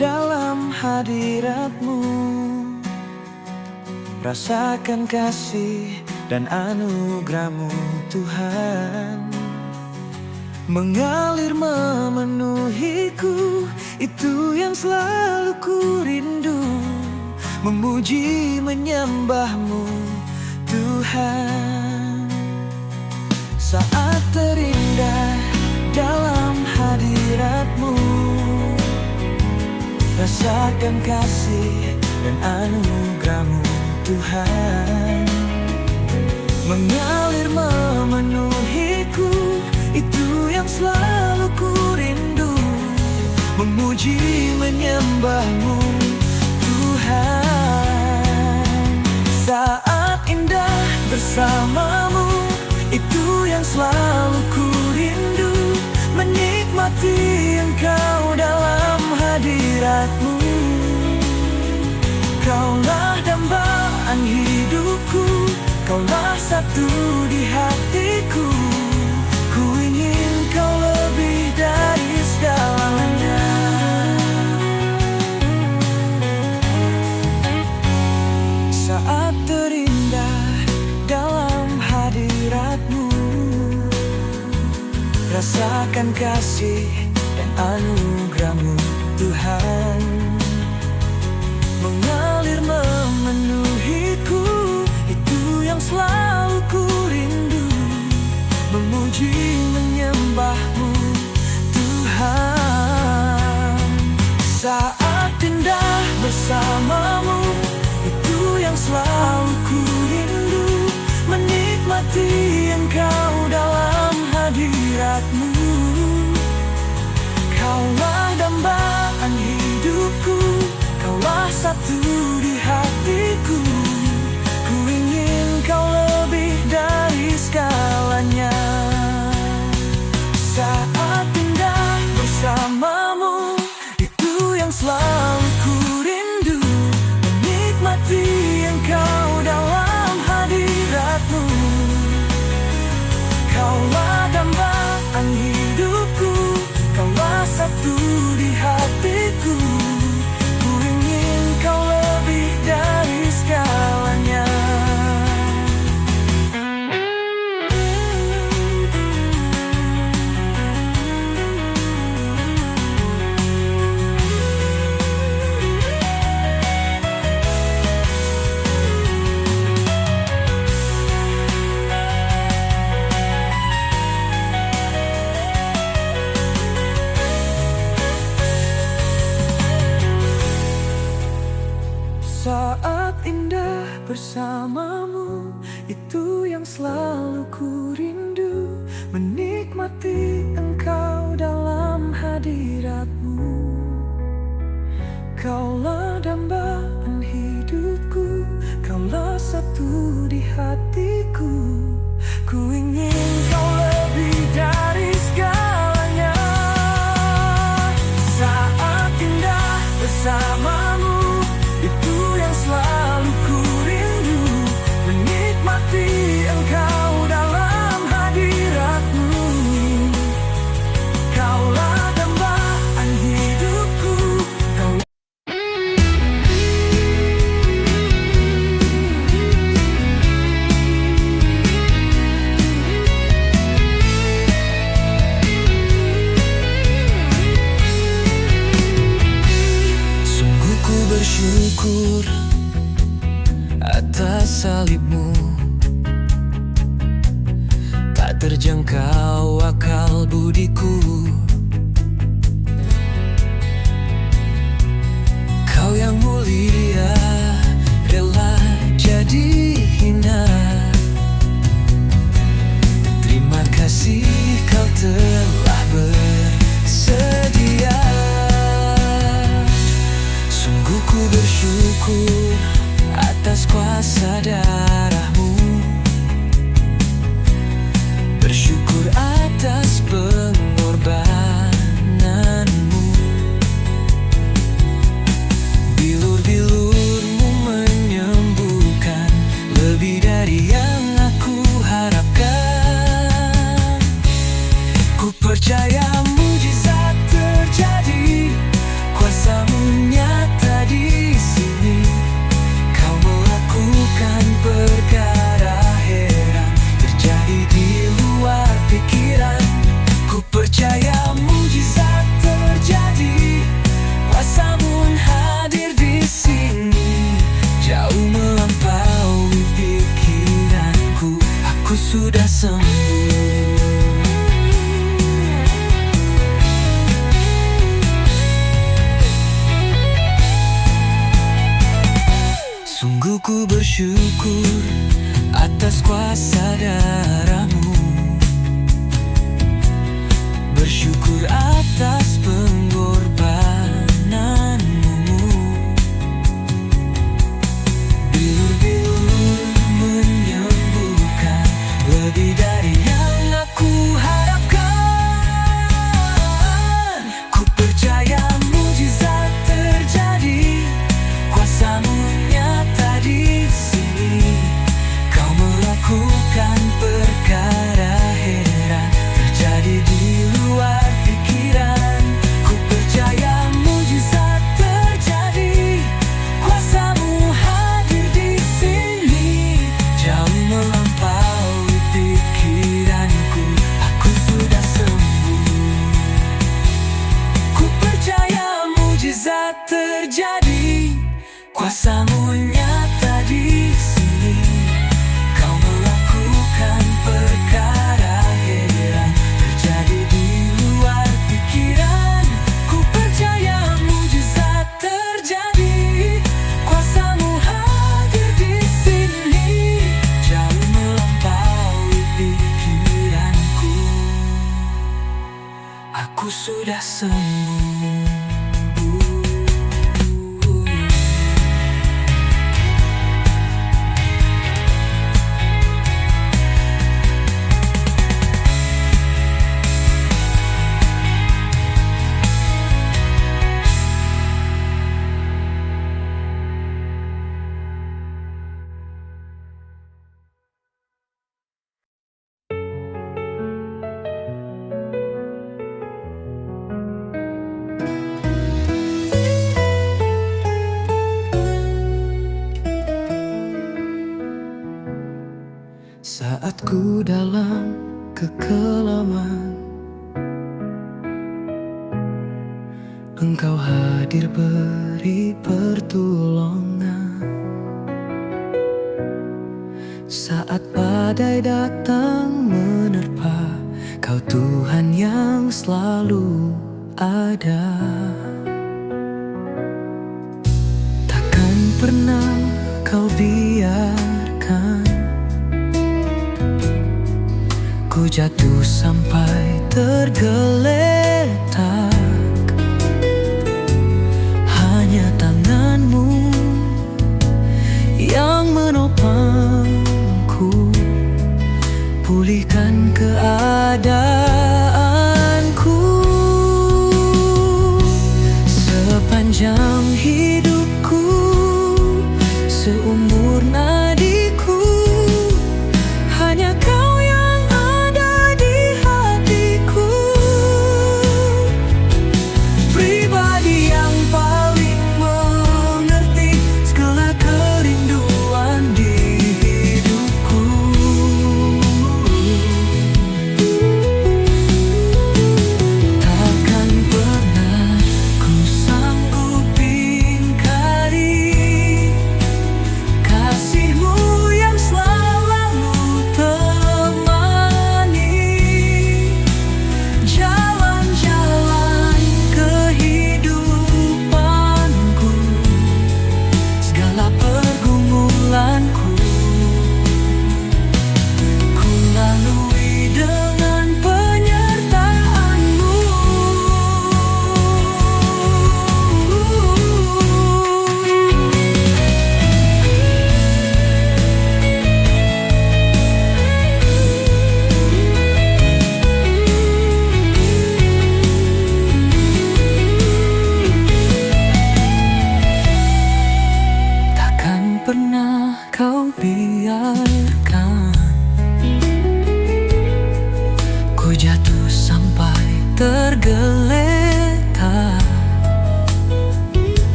dalam hadirat-Mu. Rasakan kasih dan anugerah-Mu Tuhan, mengalir memenuhiku. Itu yang selalu ku rindu, memuji menyembah-Mu Tuhan. Saat terindah dalam hadirat-Mu, rasakan kasih dan anugerah-Mu Tuhan, mengalir memenuhiku. Itu yang selalu ku rindu, memuji menyembah-Mu Tuhan. Saat indah bersama-Mu, itu yang selalu ku rindu, menikmati Engkau dalam hadirat-Mu. Kaulah dambaan hidupku, Kaulah satu di hatiku. Ku ingin Kau lebih dari segalanya. Saat terindah dalam hadirat-Mu, rasakan kasih dan anugerah-Mu Tuhan, mengalir memenuhiku. Itu yang selalu ku rindu, memuji menyembah-Mu Tuhan. Saat indah bersama-Mu, itu yang selalu ku rindu, menikmati Engkau dalam hadirat-Mu. Kaulah dambaan hidupku, Kaulah satu di hatiku. Ku ingin Kau lebih dari segalanya. Saat indah bersama-Mu, itu yang selalu ku rindu, menikmati Engkau dalam hadirat-Mu. Kaulah dambaan hidupku, Kaulah satu di hatiku. Ku ingin Kau lebih dari segalanya. Saat indah bersama-Mu, itu yang selalu ku rindu, menikmati Engkau dalam hadirat-Mu. Kaulah dambaan hidupku, Kaulah satu di hatiku. Ku ingin Kau lebih dari segalanya. Saat indah bersama-Mu, itu yang selalu ku rindu, menikmati Engkau dalam hadirat-Mu. Kaulah dambaan hidupku, Kaulah. Sungguh ku bersyukur atas salib-Mu, tak terjangkau akal budiku. Kau yang mulia rela jadi hina. Terima kasih Kau telah bersedia. Sungguh ku bersyukur atas kuasa darah-Mu, bersyukur atas pengorbanan-Mu. Bilur-bilur-Mu menyembuhkan, lebih dari yang aku harapkan. Ku percaya mujizat terjadi, kuasa-Mu bersyukur atas kuasa darah-Mu. Bersyukur atas pengorbanan-Mu. Bilur-bilur menyembuhkan, lebih dari yang aku harapkan. Ku percaya mujizat terjadi, kuasa-Mu nyata di sini. Kau melakukan perkara heran, terjadi di luar pikiran. Ku percaya mujizat terjadi, kuasa-Mu hadir di sini. Jauh melampaui pikiranku, aku sudah sembuh. Ku percaya mujizat terjadi, kuasa-Mu nyata di sini. Kau melakukan perkara heran, terjadi di luar pikiran. Ku percaya mujizat terjadi, kuasa-Mu hadir di sini. Jauh melampaui pikiranku, aku sudah sembuh. Saat ku dalam kekelaman, Engkau hadir beri pertolongan. Saat badai datang menerpa, Kau Tuhan yang selalu ada. Takkan pernah Kau biarkan ku jatuh sampai tergeletak. Hanya tangan-Mu yang menopangku, pulihkan keadaanku. Sepanjang hidupku, seumur nadiku, hanya Kau yang ada di hatiku.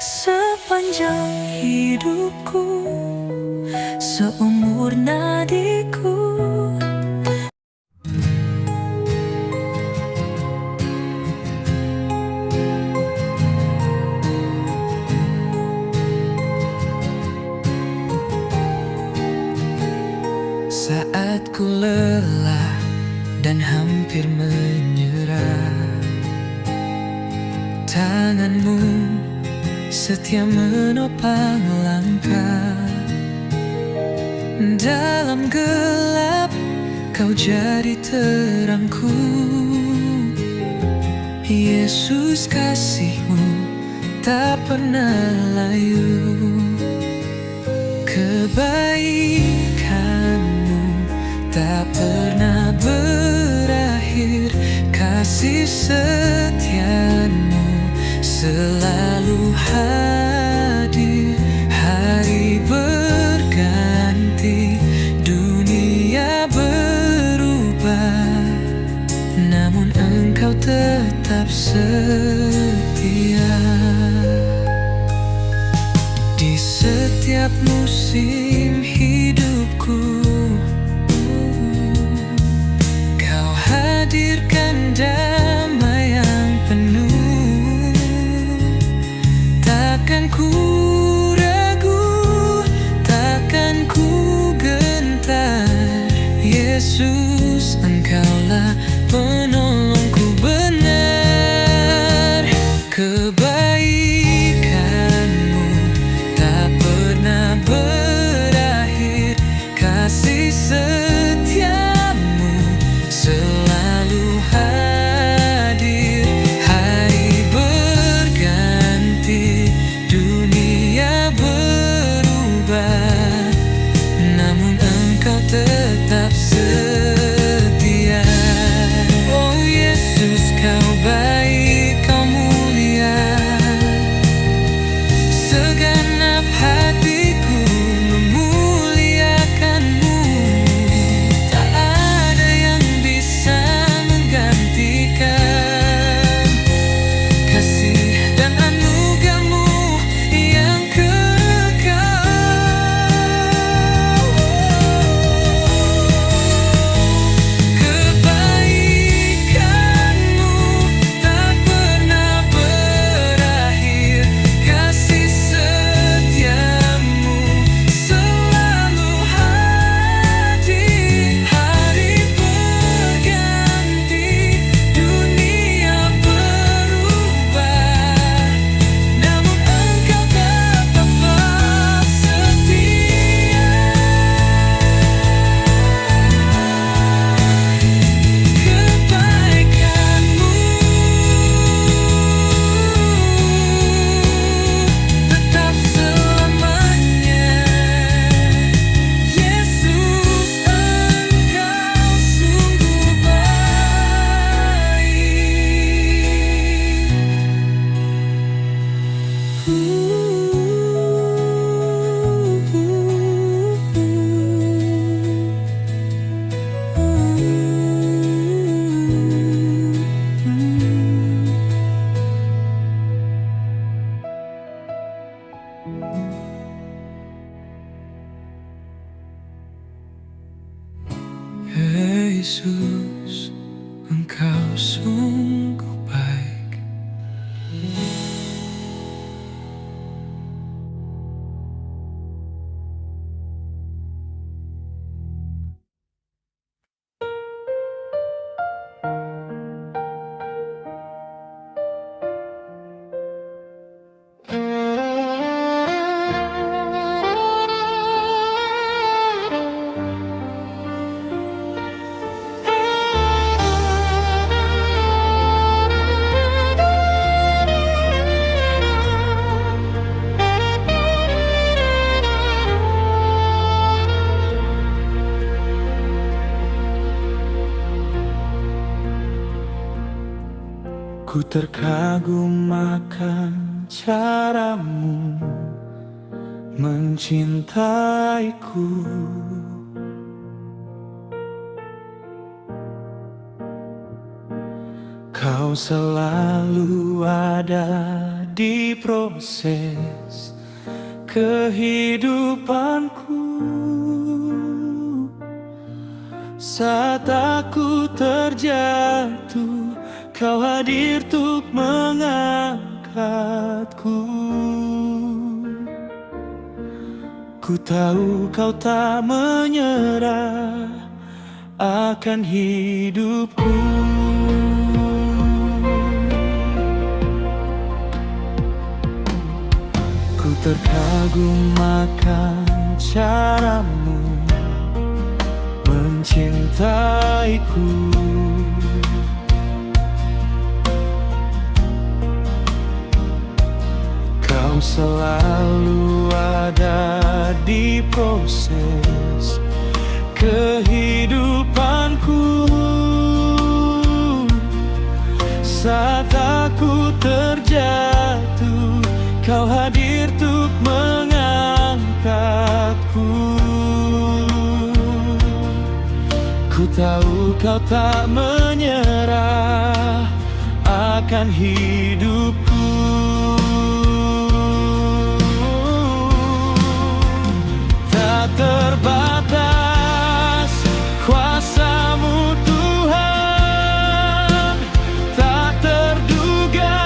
sepanjang hidupku, seumur nadiku. Saat ku lelah dan hampir menyerah, tanganmu setia menopang langkah. Dalam gelap kau jadi terangku. Yesus, kasih-Mu tak pernah layu. Kebaikan-Mu tak pernah berakhir. Kasih setia-Mu selalu hadir. Hari berganti, dunia berubah, namun Engkau tetap setia. Di setiap musim hidupku, Kau hadirkan damai yang penuh. Takkan ku ragu, takkan ku gentar. Yesus, Engkaulah penolongku benar. Kebaikan-Mu tak pernah berakhir. Kasih setia-Mu selalu hadir. Hari berganti, dunia berubah, namun Engkau tetap setia. Oh Yesus, Kau baik, Kau mulia. Segenap hatiku memuliakan-Mu. Tak ada yang bisa menggantikan kasih dan anugerah-Mu yang kekal. Kebaikan-Mu tak pernah berakhir. Kasih setia-Mu selalu hadir. Hari berganti, dunia berubah, namun Engkau tetaplah setia. Kebaikan-Mu tetap selamanya. Yesus, Engkau sungguh baik. Yesus, Engkau sungguh baik. Ku terkagum akan cara-Mu mencintaiku. Kau selalu ada di proses kehidupanku. Saat aku terjatuh, Kau hadir untuk mengangkatku. Ku tahu Kau tak menyerah akan hidupku. Ku terkagum akan caramu mencintaiku. Kau selalu ada di proses kehidupanku. Saat aku terjatuh, Kau hadir untuk mengangkatku. Ku tahu Kau tak menyerah akan hidupku. Tak terbatas kuasa-Mu Tuhan, tak terduga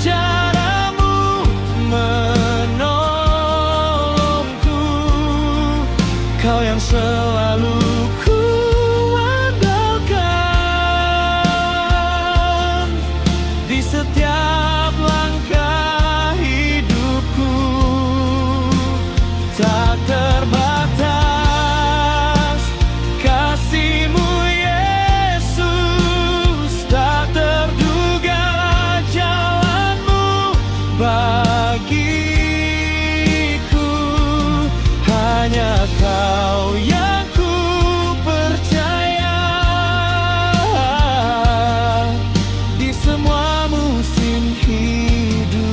cara-Mu menolongku. Kau yang selalu ku andalkan di setiap langkah hidupku. Tak terbatas kasih-Mu Yesus, tak terduga jalan-Mu bagiku. Hanya Kau yang ku percaya di semua musim hidupku.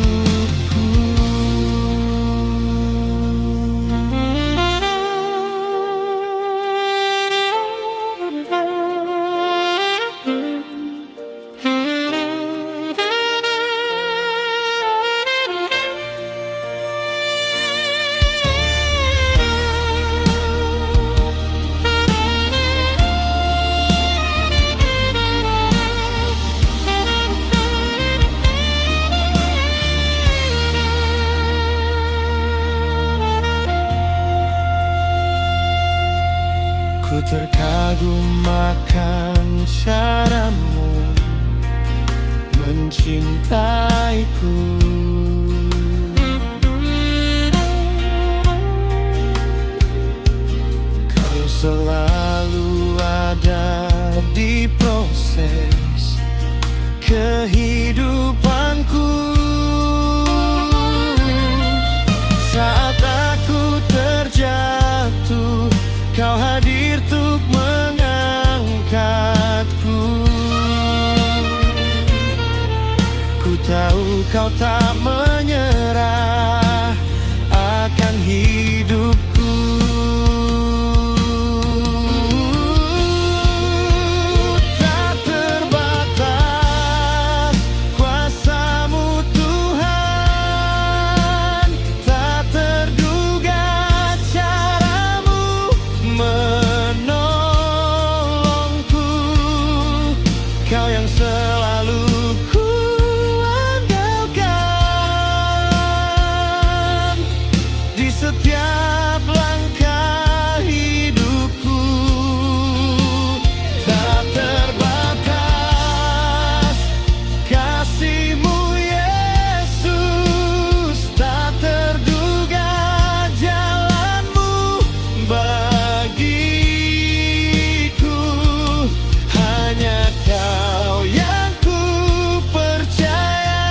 Ku terkagum akan cara-Mu mencintaiku. Kau selalu ada di proses kehidupanku. Saat aku terjatuh, Kau hadir untuk mengangkatku. Ku tahu Kau tak menyerah akan hidupku. Tak terbatas kuasa-Mu Tuhan, tak terduga cara-Mu menolongku. Kau yang selalu ku andalkan di setiap langkah hidupku. Tak terbatas kasih-Mu Yesus, tak terduga jalan-Mu bagiku. Hanya Kau yang ku percaya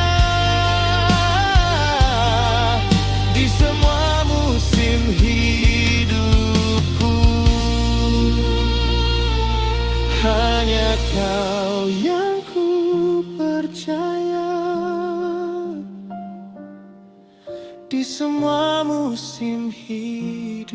di semua musim hidupku. Hanya Kau yang ku percaya di semua musim hidupku.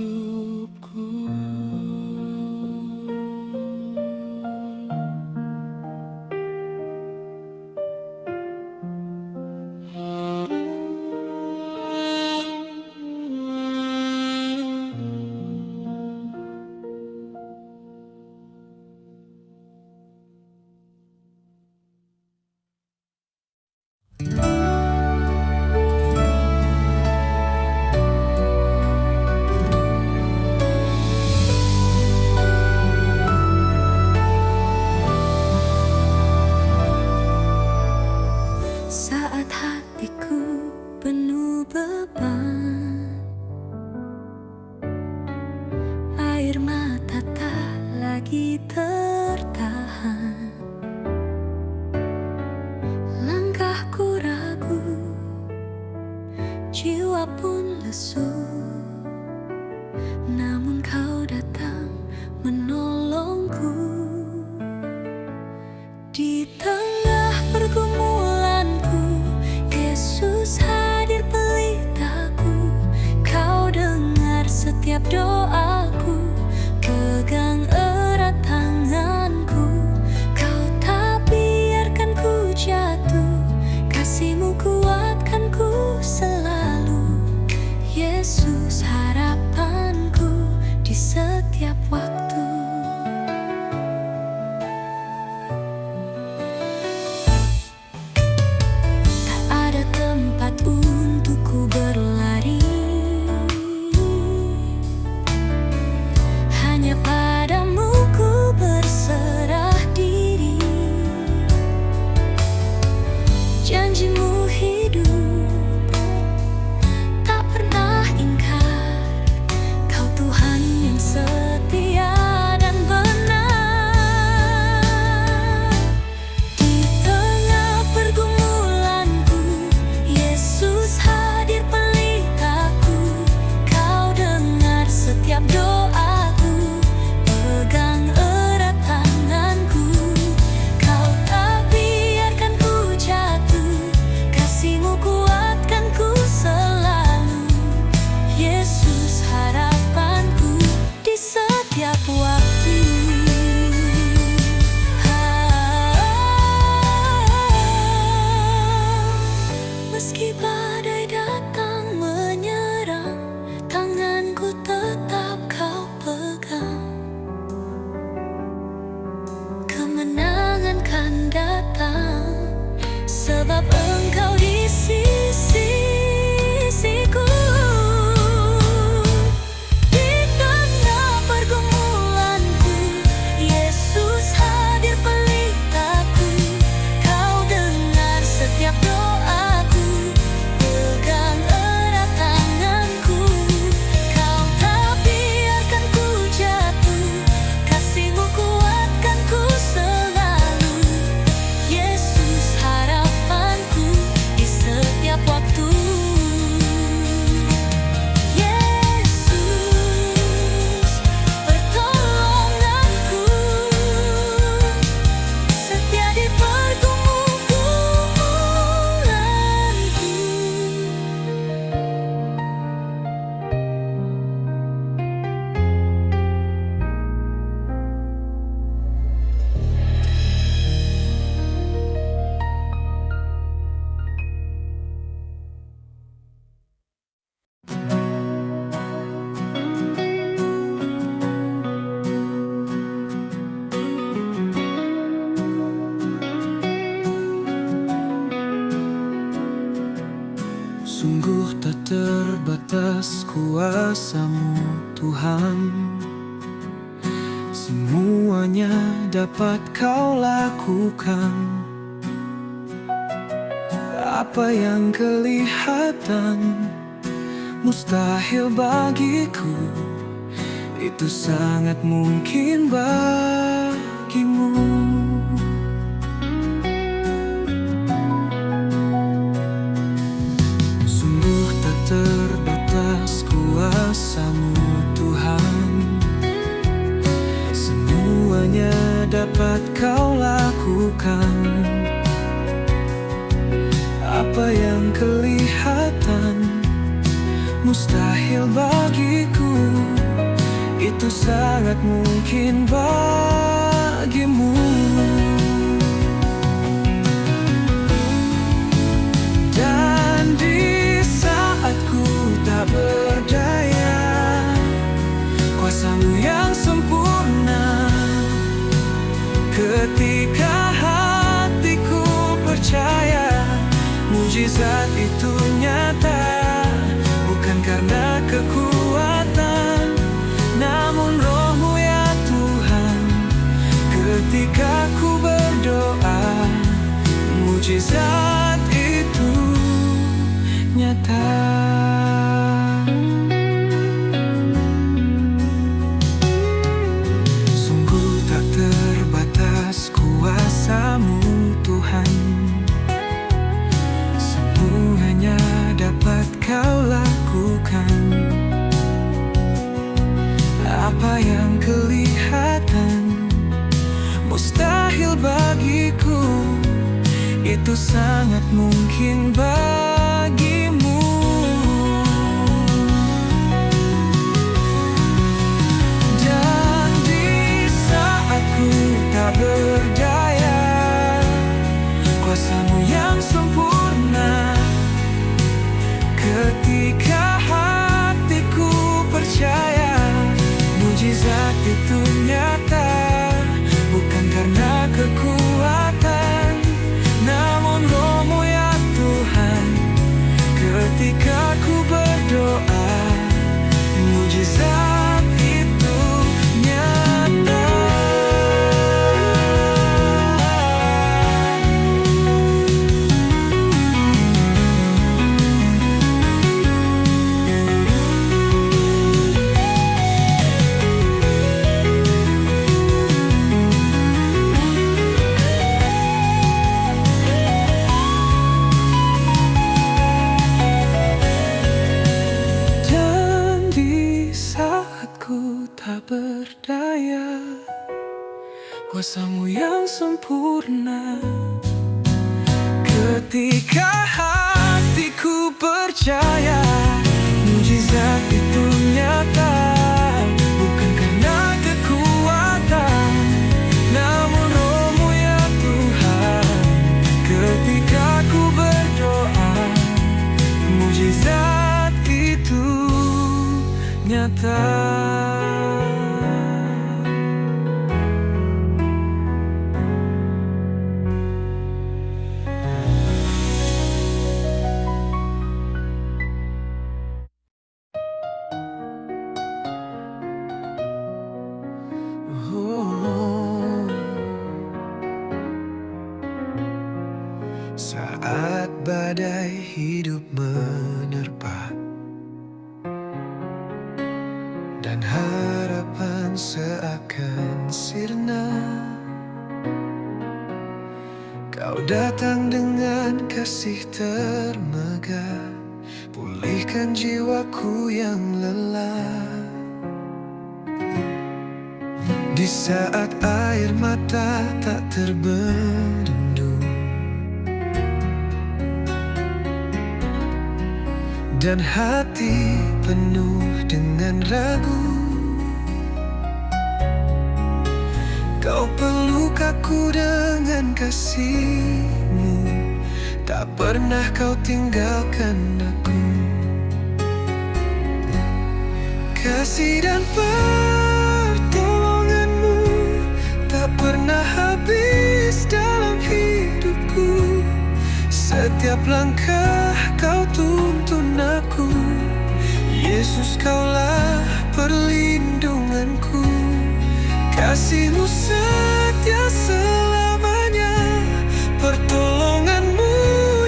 lagi tertahan. Langkahku ragu, jiwa pun lesu, namun kau datang menolongku. Di tengah pergumulanku, Yesus hadir pelitaku. Kau dengar setiap doaku, pegang erat tanganku. Kau tak biarkan ku jatuh, kasih-Mu kuatkanku selalu. Yesus harapanku di setiap waktu. Tempat untukku berlari, hanya padamu ku berserah diri. Janji-Mu hidup, tak pernah ingkar. Kau Tuhan yang setia dan benar. Di tengah pergumulanku, Yesus hadir pelitaku. Kau dengar setiap doaku, pegang erat tanganku. Kau tak biarkan ku jatuh, kasih-Mu kuatkanku selalu. Yesus harapanku di setiap waktu. Meski badai datang menyerang, tanganku tetap kau pegang. Kemenangan kan datang, sebab Engkau di sisiku. Di tengah pergumulanku, Yesus hadir pelitaku. Kau dengar setiap doaku, pegang erat tanganku. Kau tak biarkan ku jatuh, kasih-Mu kuatkanku selalu. Yesus harapanku di setiap waktu. Yesus pertolonganku, setia di pergumulanku. Sungguh tak terbatas kuasa-Mu Tuhan. Semuanya dapat Kau lakukan. Apa yang kelihatan mustahil bagiku, itu sangat mungkin bagimu. Sungguh tak terbatas kuasa-Mu Tuhan. Semuanya dapat Kau lakukan. Apa yang kelihatan mustahil bagiku, itu sangat mungkin bagimu. Dan di saat ku tak berdaya, kuasa-Mu yang sempurna. Ketika hatiku percaya, mujizat itu nyata. Bukan karena kekuatan, namun Roh-Mu ya Tuhan. Ketika ku berdoa, mujizat itu nyata. Sungguh sangat mungkin bagimu. Dan di saat ku tak berdaya, kuasa-Mu yang sempurna. Ketika hatiku percaya, mujizat itu nyata, bukan karena kekuatan, namun Roh-Mu ya Tuhan. Ketika ku berdoa, mujizat itu nyata. Tak berdaya, kuasa-Mu yang sempurna. Ketika hatiku percaya, mujizat itu nyata, bukan karena kekuatan, namun Roh-Mu ya Tuhan. Ketika ku berdoa, mujizat itu nyata. Saat badai hidup menerpa dan harapan seakan sirna, Kau datang dengan kasih termegah, pulihkan jiwaku yang lelah. Di saat air mata tak terbendung dan hati penuh dengan ragu, Kau peluk aku dengan kasih-Mu, tak pernah Kau tinggalkan aku. Kasih dan pertolongan-Mu tak pernah habis dalam hidupku. Setiap langkah Kau tuntun aku, Yesus Kaulah perlindunganku. Kasih-Mu setia selamanya, pertolongan-Mu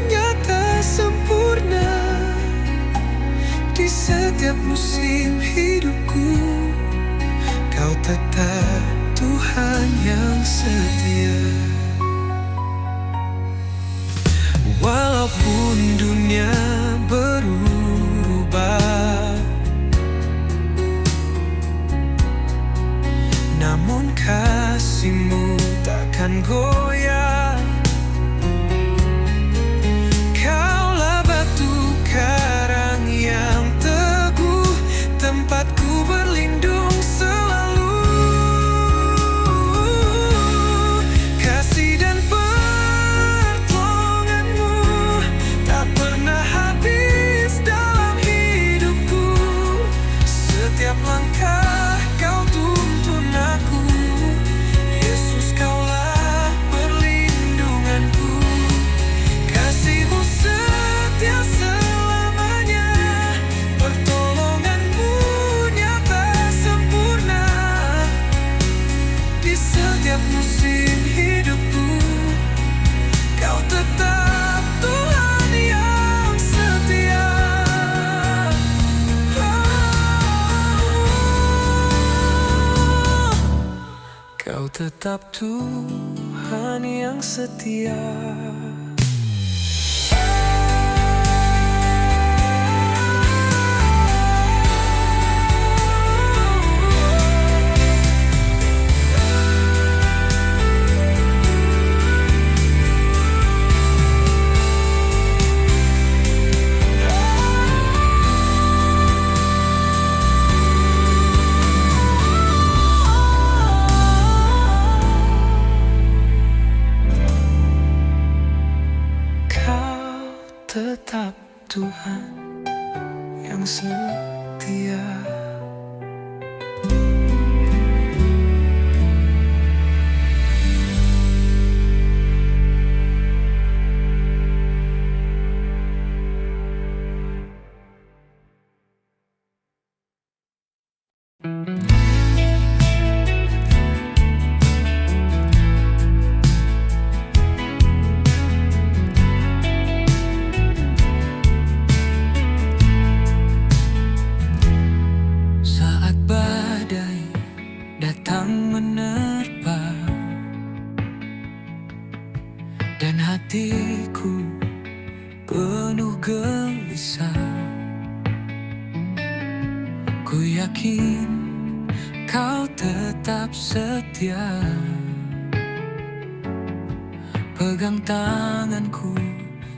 nyata sempurna. Di setiap musim hidupku, Kau tetap Tuhan yang setia. Walaupun dunia berubah, namun kasih-Mu takkan goyah. Kaulah batu karang yang teguh, tempatku berlindung selalu. Kasih dan pertolongan-Mu tak pernah habis dalam hidupku. Setiap langkah Kau tuntun aku, Yesus Kaulah perlindunganku. Kasih-Mu setia selamanya, pertolongan-Mu nyata sempurna. Di setiap musim hidupku, Kau tetap Tuhan yang setia. Kau tetap Tuhan yang setia. setia. Saat badai datang menerpa dan hatiku penuh gelisah, ku yakin kau tetap setia. Pegang tanganku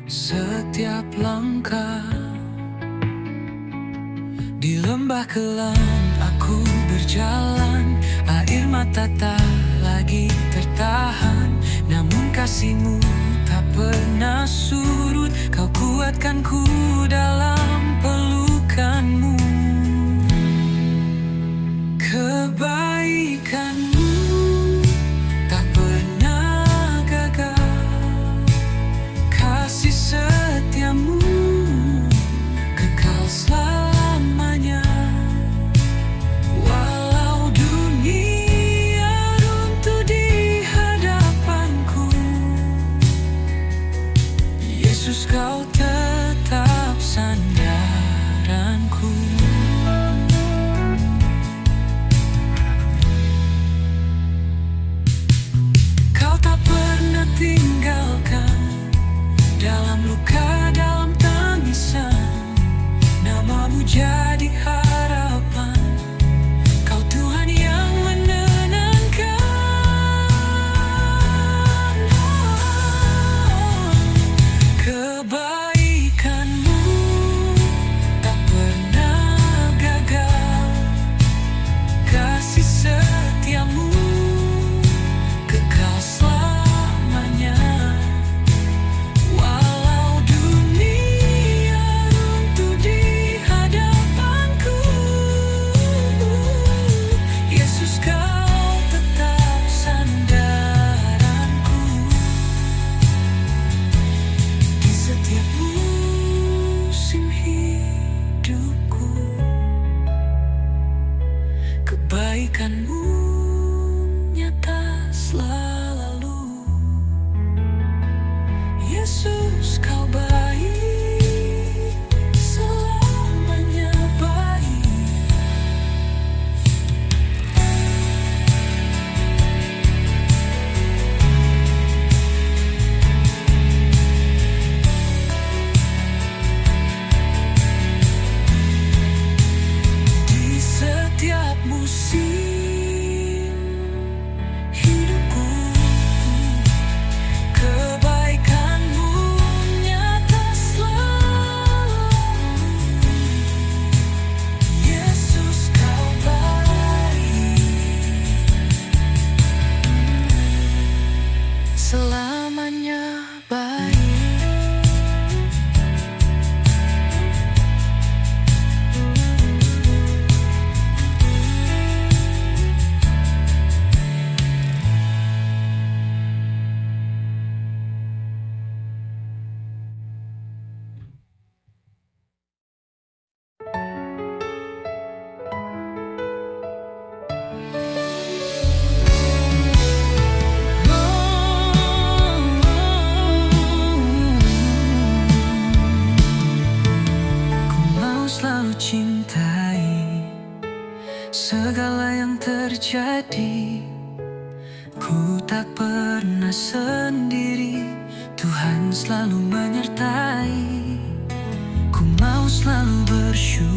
setiap langkah. Di lembah kelam aku berjalan, air mata tak lagi tertahan. Namun kasih-Mu tak pernah surut, Kau kuatkanku dalam pelukan-Mu. Kebaikan-Mu tak pernah gagal, kasih setia-Mu kekal selamanya. Walau dunia runtuh di hadapanku, Yesus, Kau tetap sandaranku. Kau tak pernah tinggalkan, dalam luka, dalam tangisan, nama-Mu jadi harapan. Kau Tuhan yang menenangkan. Kebaikan-Mu tak pernah gagal, kasih setia-Mu kekal selamanya. Walau dunia runtuh di hadapanku, Yesus, Kau tetap sandaranku. Di setiap musim hidupku, kebaikan-Mu nyata selalu. Yesus, Kau baik, selamanya baik. Di setiap musim hidupku, kebaikan-Mu nyata selalu. Yesus, Kau baik, selamanya baik. Ku mau selalu cintai segala yang terjadi. Ku tak pernah sendiri, Tuhan selalu menyertai. Ku mau selalu bersyukur